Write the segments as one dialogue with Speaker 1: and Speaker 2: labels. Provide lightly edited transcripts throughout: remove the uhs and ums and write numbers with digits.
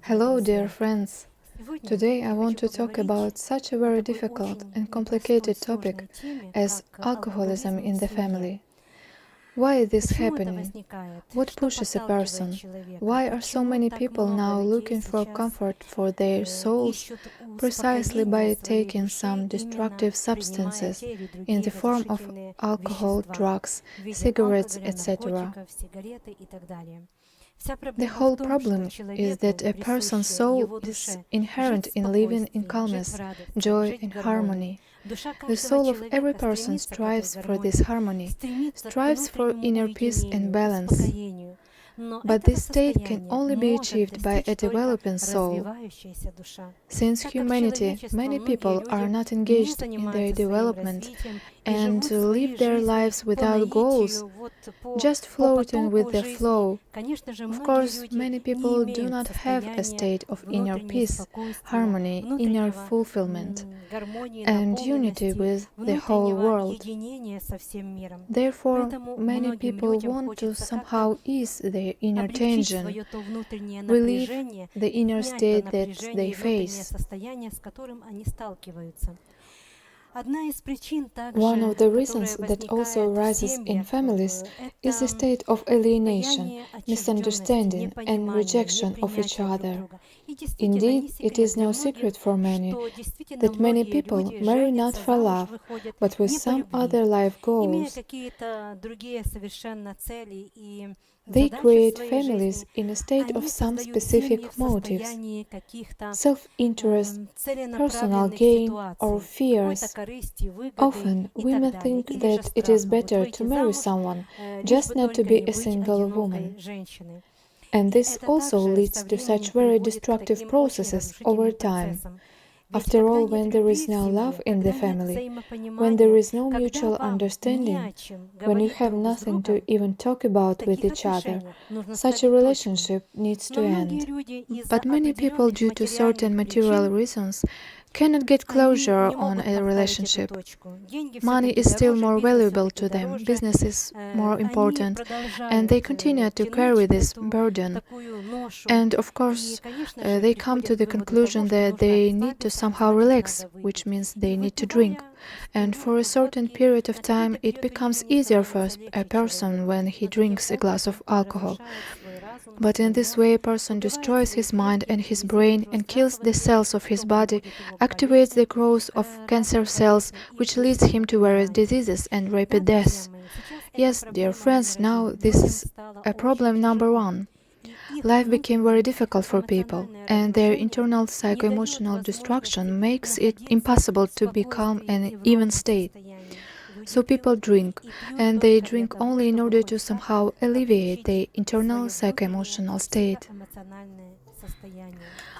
Speaker 1: Hello, dear friends. Today I want to talk about such a very difficult and complicated topic as alcoholism in the family. Why is this happening? What pushes a person? Why are so many people now looking for comfort for their souls precisely by taking some destructive substances in the form of alcohol, drugs, cigarettes, etc.? The whole problem is that a person's soul is inherent in living in calmness, joy and harmony. The soul of every person strives for this harmony, strives for inner peace and balance. But this state can only be achieved by a developing soul. Since humanity, many people are not engaged in their development and live their lives without goals, just floating with the flow. Of course, many people do not have a state of inner peace, harmony, inner fulfillment, and unity with the whole world. Therefore, many people want to somehow ease their inner tension, relieve the inner state that they face. One of the reasons that also arises in families is the state of alienation, misunderstanding, and rejection of each other. Indeed, it is no secret for many that many people marry not for love, but with some other life goals. They create families in a state of some specific motives, self-interest, personal gain, or fears. Often, women think that it is better to marry someone, just not to be a single woman. And this also leads to such very destructive processes over time. After all, when there is no love in the family, when there is no mutual understanding, when you have nothing to even talk about with each other, such a relationship needs to end. But many people, due to certain material reasons, cannot get closure on a relationship. Money is still more valuable to them, business is more important, and they continue to carry this burden. And of course, they come to the conclusion that they need to somehow relax, which means they need to drink. And for a certain period of time, it becomes easier for a person when he drinks a glass of alcohol. But in this way, a person destroys his mind and his brain and kills the cells of his body, activates the growth of cancer cells, which leads him to various diseases and rapid deaths. Yes, dear friends, now this is a problem number one. Life became very difficult for people, and their internal psycho-emotional destruction makes it impossible to be calm in an even state. So people drink, and they drink only in order to somehow alleviate their internal psycho-emotional state.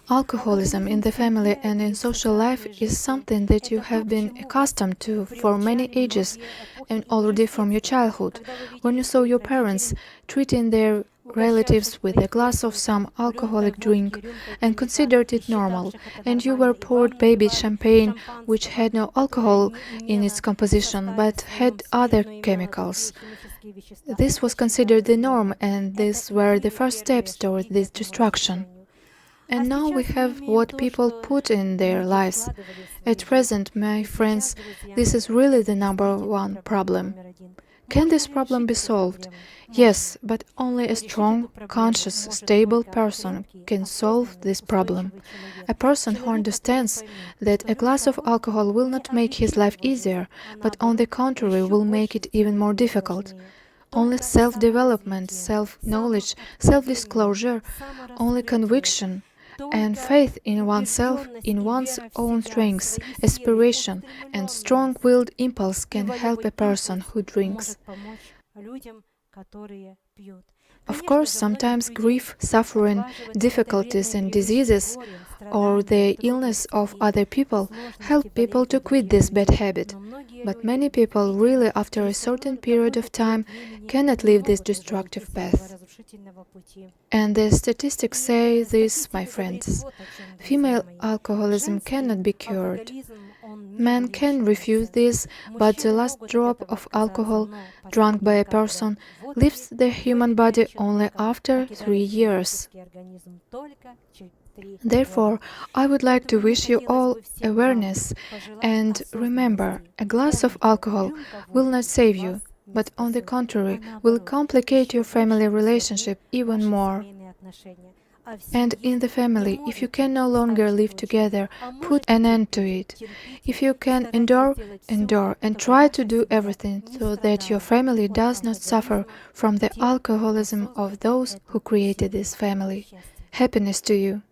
Speaker 1: Alcoholism in the family and in social life is something that you have been accustomed to for many ages and already from your childhood, when you saw your parents treating their relatives with a glass of some alcoholic drink and considered it normal, and you were poured baby champagne which had no alcohol in its composition but had other chemicals. This was considered the norm, and these were the first steps toward this destruction. And now we have what people put in their lives. At present, my friends, this is really the number one problem. Can this problem be solved? Yes, but only a strong, conscious, stable person can solve this problem. A person who understands that a glass of alcohol will not make his life easier, but on the contrary will make it even more difficult. Only self-development, self-knowledge, self-disclosure, only conviction, and faith in oneself, in one's own strengths, aspiration, and strong-willed impulse can help a person who drinks. Of course, sometimes grief, suffering, difficulties and diseases, or the illness of other people help people to quit this bad habit. But many people really, after a certain period of time, cannot leave this destructive path. And the statistics say this, my friends. Female alcoholism cannot be cured. Man can refuse this, but the last drop of alcohol drunk by a person leaves the human body only after 3 years. Therefore, I would like to wish you all awareness, and remember, a glass of alcohol will not save you, but on the contrary, will complicate your family relationship even more. And in the family, if you can no longer live together, put an end to it. If you can endure, endure, and try to do everything so that your family does not suffer from the alcoholism of those who created this family. Happiness to you!